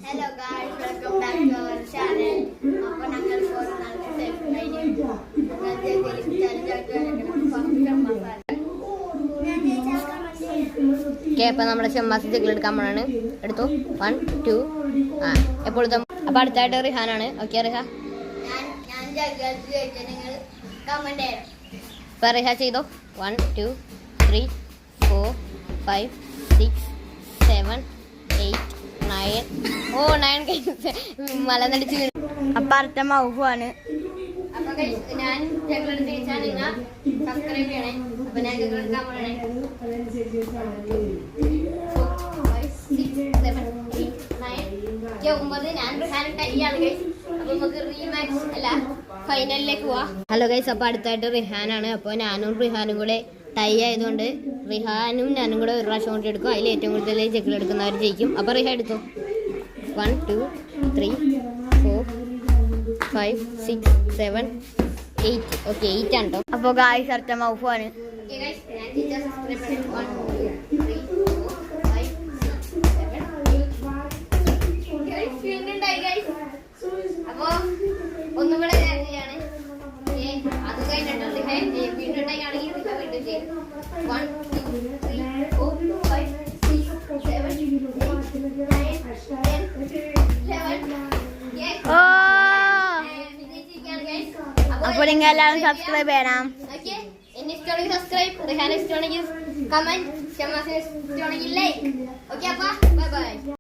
Hello guys, welcome back to our channel. അപ്പോൾ ഞങ്ങൾ ഇപ്പോൾ നമ്മുടെ ഷമ്മാസ് ജഗ്ഗിൽ എടുക്കാൻ പോണാണ്. എടുത്തു 1 2 എപ്പോഴും. അപ്പൊ അടുത്തായിട്ട് റിഹാനാണ്. ഓക്കെ റിഹ, ഇപ്പൊ റിഹ ചെയ്തോ. 1 2 3 4 5 6 7 8 9. ഓ 9 മല നടിച്ച് വീണു. അപ്പൊ അടുത്ത മൗഫാണ്. അപ്പൊ ഞാൻ ജഗ്ഗിലെടുത്ത് കഴിച്ചാൽ നിങ്ങൾ സബ്സ്ക്രൈബ് ചെയ്യണേ. അപ്പൊ ഞാൻ ജഗ്ഗിലെടുക്കാൻ പോണേ. 9 ഞാൻ റിഹാനും ടൈയാണ് ഗൈസ്. അപ്പൊ നമുക്ക് റീമാച്ച് അല്ല ഫൈനലിലേക്ക് പോവാം. ഹലോ ഗൈസ്, അപ്പൊ അടുത്തായിട്ട് റിഹാനാണ്. അപ്പൊ ഞാനും റിഹാനും കൂടെ ടൈ ആയതുകൊണ്ട് റിഹാനും ഞാനും കൂടെ ഒരു പ്രാവശ്യം കൊണ്ട് എടുക്കും. അതിൽ ഏറ്റവും കൂടുതൽ ജഗ്ഗിലെടുക്കുന്നവർ ജയിക്കും. അപ്പൊ റിഹ എടുത്തു. 1 2 3 4 5 6 7 8. ഓക്കെ 8 ആണ് കേട്ടോ. അപ്പൊ ഗായ്സ് അടുത്ത മൗഫാണ്. അപ്പൊ ഒന്നും കൂടെ ചെയ്യാണ്. അത് കഴിഞ്ഞിട്ട് വീണ്ടും ആണെങ്കിൽ വീണ്ടും ചെയ്യും. 1 2 3 4 5 6 7 8 9 10 11. അപ്പോൾ നിങ്ങൾ എല്ലാവരും സബ്സ്ക്രൈബ് ചെയ്യണം. എന്നെ ഇഷ്ടമാണെങ്കിൽ സബ്സ്ക്രൈബ്, റിഹാനെ ഇഷ്ടമാണെങ്കിൽ കമന്റ്, ഷമ്മാസിനെ ഇഷ്ടമാണെങ്കിൽ ലൈക്ക്. ഓക്കെ, അപ്പൊ ബൈ ബൈ.